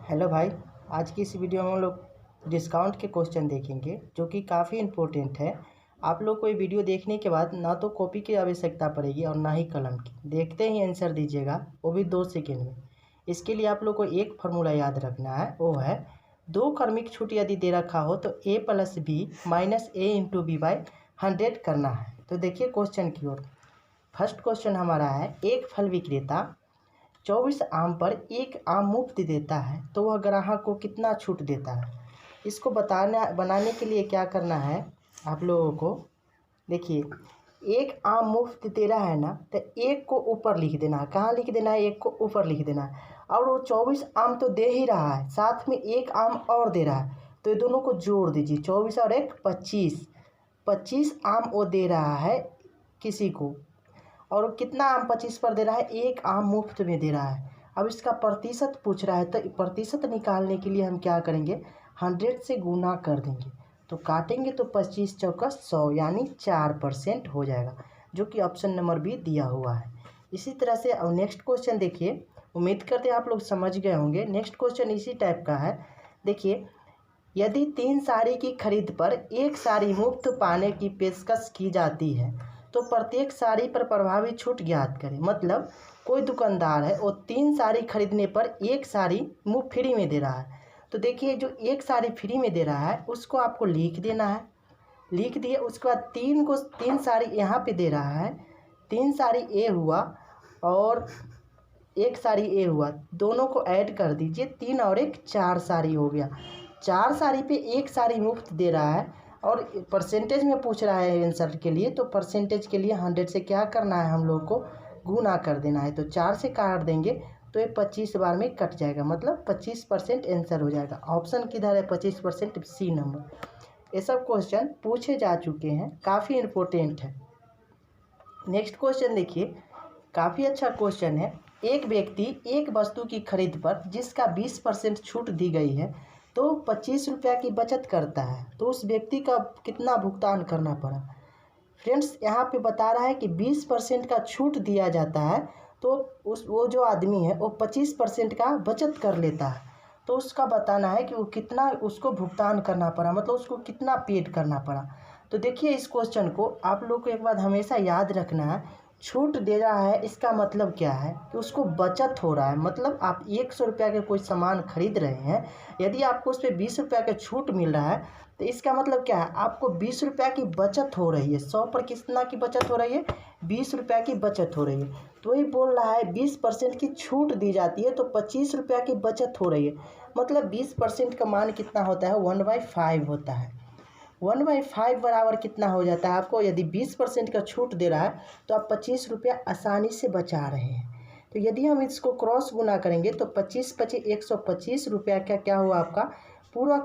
Hello भाई। आज की इस वीडियो में हम लोग डिस्काउंट के क्वेश्चन देखेंगे जो कि काफ़ी इम्पोर्टेंट है। आप लोग को ये वीडियो देखने के बाद ना तो कॉपी की आवश्यकता पड़ेगी और ना ही कलम की, देखते ही आंसर दीजिएगा, वो भी 2 सेकेंड में। इसके लिए आप लोग को एक फार्मूला याद रखना है, वो है 2 क्रमिक छूट यदि दे रखा हो तो a + b - a × b/100 करना है। तो देखिए क्वेश्चन की ओर। फर्स्ट क्वेश्चन हमारा है, एक फल विक्रेता 24 आम पर 1 आम मुफ्त देता है तो वह ग्राहक को कितना छूट देता है। इसको बनाने के लिए क्या करना है आप लोगों को, देखिए 1 आम मुफ्त दे रहा है ना, तो 1 को ऊपर लिख देना है। कहाँ लिख देना है? 1 को ऊपर लिख देना है। और वो 24 आम तो दे ही रहा है, साथ में 1 आम और दे रहा है, तो ये दोनों को जोड़ दीजिए। 24 और 1 25, 25 आम वो दे रहा है किसी को, और कितना आम 25 पर दे रहा है? 1 आम मुफ्त में दे रहा है। अब इसका प्रतिशत पूछ रहा है, तो प्रतिशत निकालने के लिए हम क्या करेंगे? 100 से गुना कर देंगे, तो काटेंगे तो 25 चौका 100 यानी 4% हो जाएगा, जो कि ऑप्शन नंबर बी दिया हुआ है। इसी तरह से अब नेक्स्ट क्वेश्चन देखिए, उम्मीद करते हैं आप लोग समझ गए होंगे। नेक्स्ट क्वेश्चन इसी टाइप का है। देखिए, यदि 3 साड़ी की खरीद पर 1 साड़ी मुफ्त पाने की पेशकश की जाती है तो प्रत्येक साड़ी पर प्रभावी छूट ज्ञात करें। मतलब कोई दुकानदार है, वो 3 साड़ी खरीदने पर 1 साड़ी मुफ्त फ्री में दे रहा है। तो देखिए, जो 1 साड़ी फ्री में दे रहा है उसको आपको लिख देना है। लिख दिए, उसके बाद 3 साड़ी यहाँ पे दे रहा है। 3 साड़ी ए हुआ और 1 साड़ी ए हुआ, दोनों को ऐड कर दीजिए। 3 और 1 4 साड़ी हो गया। 4 साड़ी पे 1 साड़ी मुफ्त दे रहा है और परसेंटेज में पूछ रहा है आंसर के लिए, तो परसेंटेज के लिए 100 से क्या करना है? हम लोग को गुना कर देना है। तो 4 से काट देंगे तो ये 25 बार में कट जाएगा, मतलब 25% आंसर हो जाएगा। ऑप्शन किधर है? 25%, सी नंबर। ये सब क्वेश्चन पूछे जा चुके हैं, काफ़ी इम्पोर्टेंट है। नेक्स्ट क्वेश्चन देखिए, काफ़ी अच्छा क्वेश्चन है। एक व्यक्ति एक वस्तु की खरीद पर जिसका 20% छूट दी गई है तो 25 रुपया की बचत करता है, तो उस व्यक्ति का कितना भुगतान करना पड़ा? फ्रेंड्स, यहाँ पे बता रहा है कि 20% का छूट दिया जाता है, तो वो जो आदमी है वो 25% का बचत कर लेता है, तो उसका बताना है कि वो कितना उसको भुगतान करना पड़ा, मतलब उसको कितना पेड करना पड़ा। तो देखिए, इस क्वेश्चन को आप लोग को एक बात हमेशा याद रखना है, छूट दे रहा है इसका मतलब क्या है? कि उसको बचत हो रहा है। मतलब आप 100 रुपया के कोई सामान खरीद रहे हैं, यदि आपको उस पर 20 रुपया का छूट मिल रहा है तो इसका मतलब क्या है? आपको 20 रुपया की बचत हो रही है। 100 पर कितना की बचत हो रही है? 20 रुपया की बचत हो रही है। तो वही बोल रहा है 20% की छूट दी जाती है तो 25 रुपया की बचत हो रही है। मतलब 20% का मान कितना होता है? 1/5 होता है। 1/5 बराबर कितना हो जाता है आपको? यदि 20% का छूट दे रहा है तो आप 25 रुपया आसानी से बचा रहे हैं। तो यदि हम इसको क्रॉस गुना करेंगे तो 25 × 25 125 रुपया का क्या हुआ? आपका पूरा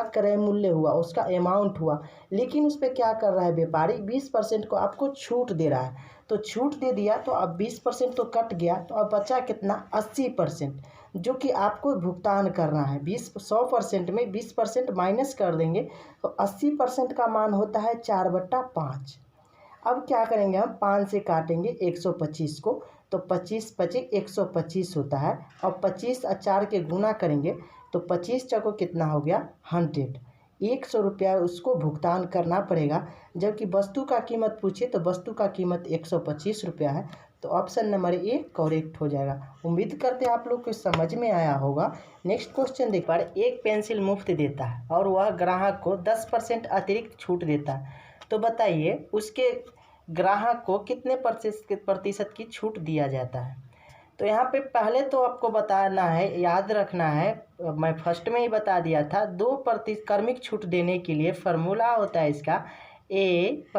क्रय मूल्य हुआ, उसका अमाउंट हुआ। लेकिन उस पर क्या कर रहा है व्यापारी? 20% को आपको छूट दे रहा है, तो छूट दे दिया तो अब 20% तो कट गया, तो अब बचा कितना? 80%, जो कि आपको भुगतान करना है। 100% में 20% माइनस कर देंगे तो 80% का मान होता है 4/5। अब क्या करेंगे? हम 5 से काटेंगे 125 को, तो 25 × 25 125 होता है। और 25 और 4 के गुना करेंगे तो 25 चौको कितना हो गया? 100। 100 रुपया उसको भुगतान करना पड़ेगा, जबकि वस्तु का कीमत पूछे तो वस्तु का कीमत 125 रुपया है। तो ऑप्शन नंबर ए करेक्ट हो जाएगा। उम्मीद करते हैं आप लोग को समझ में आया होगा। नेक्स्ट क्वेश्चन देख पा रहे, एक पेंसिल मुफ्त देता है और वह ग्राहक को 10% अतिरिक्त छूट देता है, तो बताइए उसके ग्राहक को कितने प्रतिशत की छूट दिया जाता है। तो यहाँ पे पहले तो आपको बताना है, याद रखना है, मैं फर्स्ट में ही बता दिया था, 2% क्रमिक छूट देने के लिए फार्मूला होता है इसका a +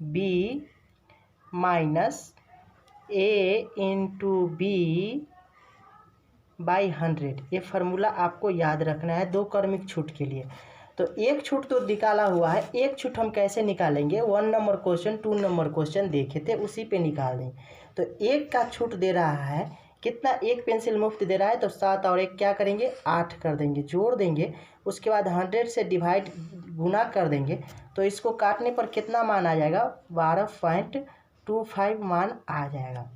b - a × b/100। ये फार्मूला आपको याद रखना है 2 क्रमिक छूट के लिए। तो एक छूट तो निकाला हुआ है, एक छूट हम कैसे निकालेंगे? 1 नंबर क्वेश्चन 2 नंबर क्वेश्चन देखे थे, उसी पे निकाल देंगे। तो 1 का छूट दे रहा है कितना? 1 पेंसिल मुफ्त दे रहा है, तो 7 और 1 क्या करेंगे? 8 कर देंगे, जोड़ देंगे। उसके बाद 100 से डिवाइड गुना कर देंगे, तो इसको काटने पर कितना मान आ जाएगा? 12.25 मान आ जाएगा।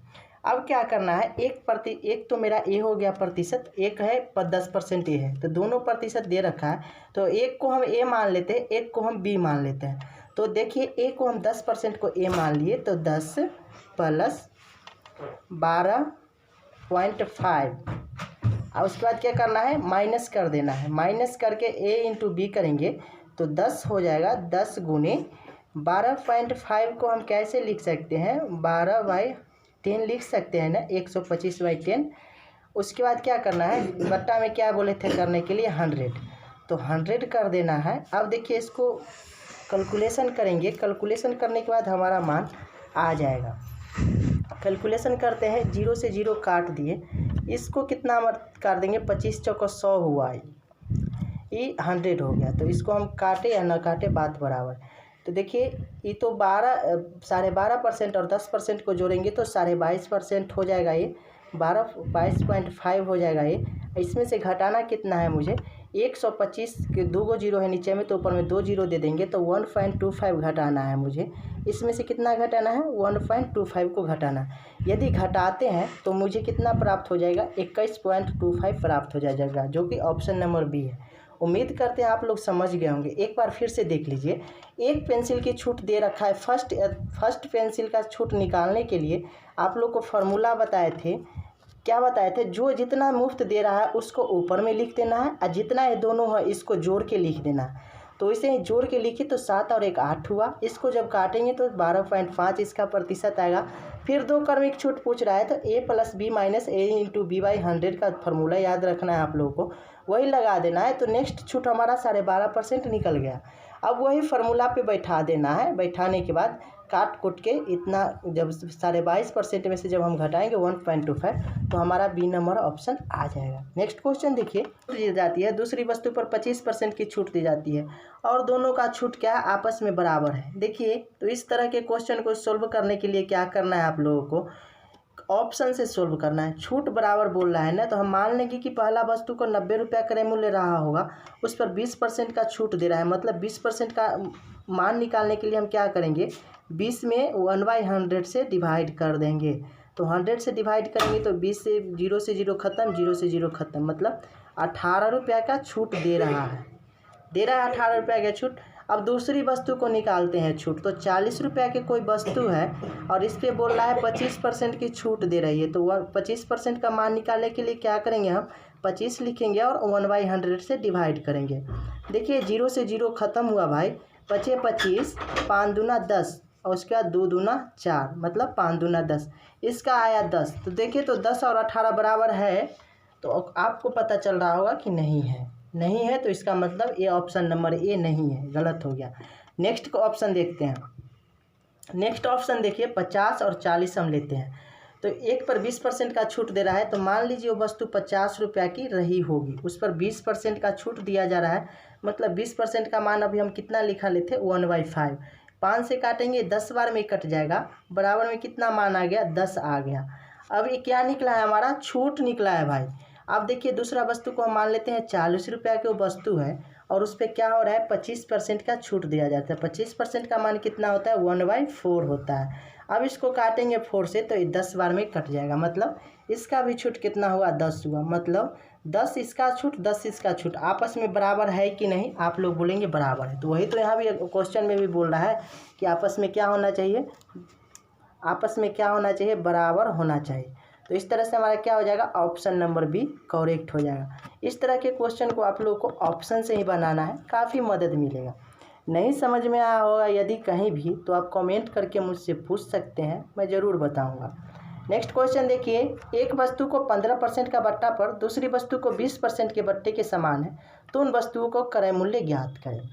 अब क्या करना है, एक तो मेरा ए हो गया प्रतिशत, एक है 10% ए है, तो दोनों प्रतिशत दे रखा है, तो एक को हम ए मान लेते हैं, एक को हम बी मान लेते हैं। तो देखिए ए को हम 10% को ए मान लिए, तो 10 प्लस 12.5, और उसके बाद क्या करना है, माइनस कर देना है। माइनस करके ए इंटू बी करेंगे तो 10 हो जाएगा। 10 गुने 12.5 को हम कैसे लिख सकते हैं, 12/10 लिख सकते हैं ना, 125/10। उसके बाद क्या करना है, बट्टा में क्या बोले थे करने के लिए, 100, तो 100 कर देना है। अब देखिए इसको कैलकुलेशन करेंगे, कैलकुलेशन करने के बाद हमारा मान आ जाएगा। कैलकुलेशन करते हैं, 0 से 0 काट दिए, इसको कितना काट देंगे, 25 चौको 100 हुआ, ये 100 हो गया। तो इसको हम काटे या ना काटे बात बराबर। तो देखिए ये तो 12.5% और 10% को जोड़ेंगे तो 22.5% हो जाएगा, ये 22.5 हो जाएगा। ये इसमें से घटाना कितना है मुझे, 125 के 2 जीरो है नीचे में, तो ऊपर में 2 जीरो दे देंगे, तो 1.25 घटाना है मुझे। इसमें से कितना घटाना है, 1.25 को घटाना है। यदि घटाते हैं तो मुझे कितना प्राप्त हो जाएगा, 21.25 प्राप्त हो जाएगा, जो कि ऑप्शन नंबर बी है। उम्मीद करते हैं आप लोग समझ गए होंगे। एक बार फिर से देख लीजिए, एक पेंसिल की छूट दे रखा है। फर्स्ट पेंसिल का छूट निकालने के लिए आप लोग को फार्मूला बताए थे, क्या बताए थे, जो जितना मुफ्त दे रहा है उसको ऊपर में लिख देना है, और जितना ये दोनों है इसको जोड़ के लिख देना है। तो इसे जोड़ के लिखी तो 7 और 1 8 हुआ। इसको जब काटेंगे तो 12.5 इसका प्रतिशत आएगा। फिर 2 क्रमिक छूट पूछ रहा है, तो a plus B minus A into B by 100 का फॉर्मूला याद रखना है आप लोगों को, वही लगा देना है। तो नेक्स्ट छूट हमारा 12.5% निकल गया। अब वही फार्मूला पे बैठा देना है। बैठाने के बाद काट कुट के इतना, जब 22.5% में से जब हम घटाएंगे 1.25, तो हमारा बी नंबर ऑप्शन आ जाएगा। नेक्स्ट क्वेश्चन देखिए, दी जाती है दूसरी वस्तु पर 25% की छूट दी जाती है और दोनों का छूट क्या है, आपस में बराबर है। देखिए तो इस तरह के क्वेश्चन को सोल्व करने के लिए क्या करना है, आप लोगों को ऑप्शन से सोल्व करना है। छूट बराबर बोल रहा है ना, तो हम मान लेंगे कि पहला वस्तु को 90 रुपया क्रय मूल्य रहा होगा, उस पर 20% का छूट दे रहा है, मतलब 20% का मान निकालने के लिए हम क्या करेंगे, 20 में 1/100 से डिवाइड कर देंगे। तो 100 से डिवाइड करेंगे तो 20 से 0 खत्म, 0 से 0 खत्म, मतलब 18 रुपया का छूट दे रहा है, 18 रुपया का छूट। अब दूसरी वस्तु को निकालते हैं छूट, तो 40 रुपया की कोई वस्तु है और इस पर बोल रहा है 25% की छूट दे रही है। तो वह 25% का मान निकालने के लिए क्या करेंगे, हम 25 लिखेंगे और 1/100 से डिवाइड करेंगे। देखिए 0 से 0 खत्म हुआ भाई, बचे 25, 5 दूना 10 और उसके बाद 2 दूना 4, मतलब 5 दूना 10, इसका आया 10। तो देखिए तो 10 और 18 बराबर है, तो आपको पता चल रहा होगा कि नहीं है। नहीं है तो इसका मतलब ये ऑप्शन नंबर ए नहीं है, गलत हो गया। नेक्स्ट का ऑप्शन देखते हैं। नेक्स्ट ऑप्शन देखिए 50 और 40 हम लेते हैं, तो एक पर 20% का छूट दे रहा है। तो मान लीजिए वो वस्तु 50 रुपया की रही होगी, उस पर 20% का छूट दिया जा रहा है, मतलब 20% का मान अभी हम कितना लिखा लेते, 1/5। 5 से काटेंगे 10 बार में कट जाएगा, बराबर में कितना मान आ गया, 10 आ गया। अब ये क्या निकला है, हमारा छूट निकला है भाई। अब देखिए दूसरा वस्तु को हम मान लेते हैं 40 रुपया की वो वस्तु है और उस पर क्या हो रहा है, 25% का छूट दिया जाता है। 25% का मान कितना होता है, 1/4 होता है। अब इसको काटेंगे 4 से तो ये 10 बार में कट जाएगा, मतलब इसका भी छूट कितना हुआ, 10 हुआ। मतलब 10 इसका छूट, 10 इसका छूट, आपस में बराबर है कि नहीं, आप लोग बोलेंगे बराबर है। तो वही तो यहाँ भी क्वेश्चन में भी बोल रहा है कि आपस में क्या होना चाहिए, आपस में क्या होना चाहिए, बराबर होना चाहिए। तो इस तरह से हमारा क्या हो जाएगा, ऑप्शन नंबर बी करेक्ट हो जाएगा। इस तरह के क्वेश्चन को आप लोगों को ऑप्शन से ही बनाना है, काफ़ी मदद मिलेगा। नहीं समझ में आया होगा यदि कहीं भी, तो आप कमेंट करके मुझसे पूछ सकते हैं, मैं ज़रूर बताऊंगा। नेक्स्ट क्वेश्चन देखिए, एक वस्तु को 15% का बट्टा पर दूसरी वस्तु को 20% के बट्टे के समान है, तो उन वस्तुओं को क्रय मूल्य ज्ञात करें।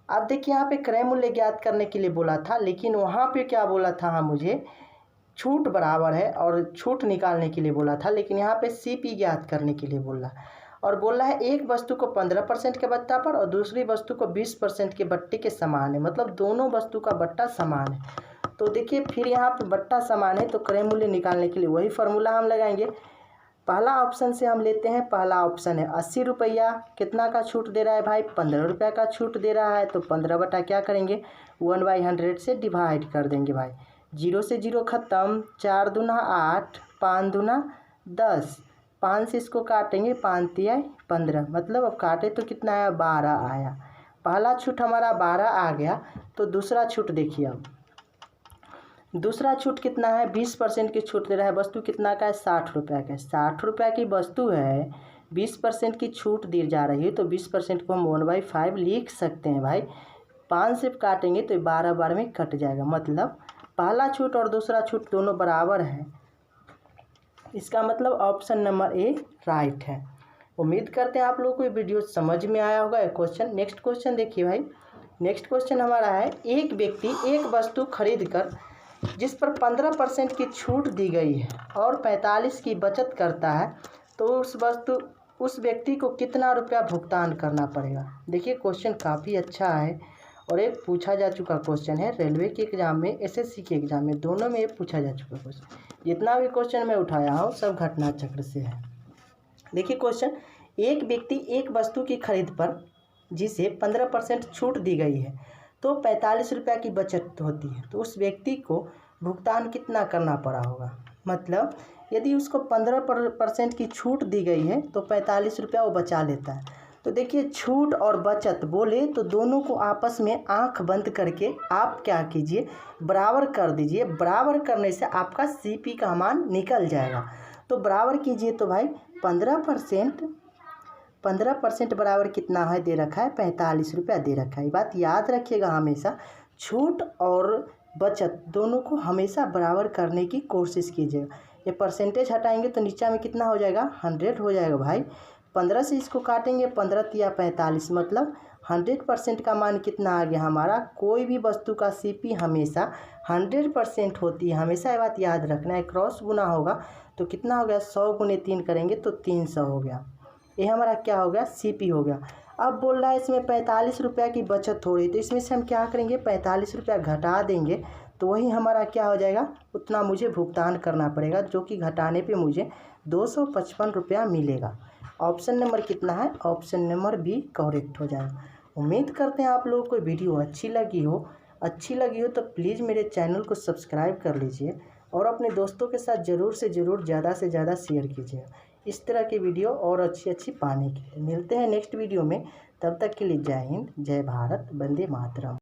अब देखिए यहाँ पे क्रय मूल्य ज्ञात करने के लिए बोला था, लेकिन वहाँ पे क्या बोला था, हाँ मुझे छूट बराबर है और छूट निकालने के लिए बोला था, लेकिन यहाँ पे सीपी ज्ञात करने के लिए बोल रहा है। और बोल रहा है एक वस्तु को 15% के बट्टा पर और दूसरी वस्तु को 20% के बट्टे के समान है, मतलब दोनों वस्तु का बट्टा समान है। तो देखिए फिर यहाँ पे बट्टा समान है, तो क्रय मूल्य निकालने के लिए वही फार्मूला हम लगाएंगे। पहला ऑप्शन से हम लेते हैं, पहला ऑप्शन है 80 रुपया, कितना का छूट दे रहा है भाई, 15 रुपया का छूट दे रहा है। तो 15 बटा क्या करेंगे, 1/100 से डिवाइड कर देंगे भाई। 0 से 0 ख़त्म, 4 दूना 8, 5 दूना 10, 5 से इसको काटेंगे, 5 तिया 15, मतलब अब काटे तो कितना आया 12 आया। पहला छूट हमारा 12 आ गया। तो दूसरा छूट देखिए, अब दूसरा छूट कितना है, 20% की छूट दे रहा है। वस्तु कितना का है, 60 रुपये का। 60 रुपये की वस्तु है, 20% की छूट दी जा रही है, तो 20% को हम 1/5 लिख सकते हैं भाई। 5 से काटेंगे तो 12 बार में कट जाएगा, मतलब पहला छूट और दूसरा छूट दोनों बराबर है। इसका मतलब ऑप्शन नंबर ए राइट है। उम्मीद करते हैं आप लोगों को ये वीडियो समझ में आया होगा। क्वेश्चन, नेक्स्ट क्वेश्चन देखिए भाई। नेक्स्ट क्वेश्चन हमारा है, एक व्यक्ति एक वस्तु खरीद कर जिस पर 15% की छूट दी गई है और 45 की बचत करता है, तो उस व्यक्ति को कितना रुपया भुगतान करना पड़ेगा। देखिए क्वेश्चन काफ़ी अच्छा है और एक पूछा जा चुका क्वेश्चन है रेलवे के एग्ज़ाम में, एसएससी के एग्ज़ाम में, दोनों में पूछा जा चुका क्वेश्चन। जितना भी क्वेश्चन मैं उठाया हूँ सब घटना चक्र से है। देखिए क्वेश्चन, एक व्यक्ति एक वस्तु की खरीद पर जिसे 15% छूट दी गई है तो 45 रुपये की बचत होती है, तो उस व्यक्ति को भुगतान कितना करना पड़ा होगा। मतलब यदि उसको 15% की छूट दी गई है तो 45 रुपया वो बचा लेता है। तो देखिए छूट और बचत बोले तो दोनों को आपस में आंख बंद करके आप क्या कीजिए, बराबर कर दीजिए। बराबर करने से आपका सीपी का मान निकल जाएगा। तो बराबर कीजिए, तो भाई 15% बराबर कितना है, दे रखा है 45 रुपया दे रखा है। ये बात याद रखिएगा हमेशा, छूट और बचत दोनों को हमेशा बराबर करने की कोशिश कीजिएगा। ये परसेंटेज हटाएंगे तो नीचे में कितना हो जाएगा, 100 हो जाएगा भाई। 15 से इसको काटेंगे, 15 तिया 45, मतलब 100% का मान कितना आ गया हमारा। कोई भी वस्तु का सीपी हमेशा 100% होती है, हमेशा ये बात याद रखना है। क्रॉस गुना होगा तो कितना हो गया, 100 गुने 3 करेंगे तो 300 हो गया। ये हमारा क्या हो गया, सीपी हो गया। अब बोल रहा है इसमें 45 रुपया की बचत हो रही, तो इसमें से हम क्या करेंगे, 45 रुपया घटा देंगे, तो वही हमारा क्या हो जाएगा, उतना मुझे भुगतान करना पड़ेगा, जो कि घटाने पे मुझे 255 रुपया मिलेगा। ऑप्शन नंबर कितना है, ऑप्शन नंबर बी करेक्ट हो जाएगा। उम्मीद करते हैं आप लोगों को वीडियो अच्छी लगी हो तो प्लीज़ मेरे चैनल को सब्सक्राइब कर लीजिए और अपने दोस्तों के साथ ज़रूर से ज़्यादा से ज़्यादा शेयर कीजिए, इस तरह की वीडियो और अच्छी पाने के लिए। मिलते हैं नेक्स्ट वीडियो में, तब तक के लिए जय हिंद, जय भारत, वंदे मातरम।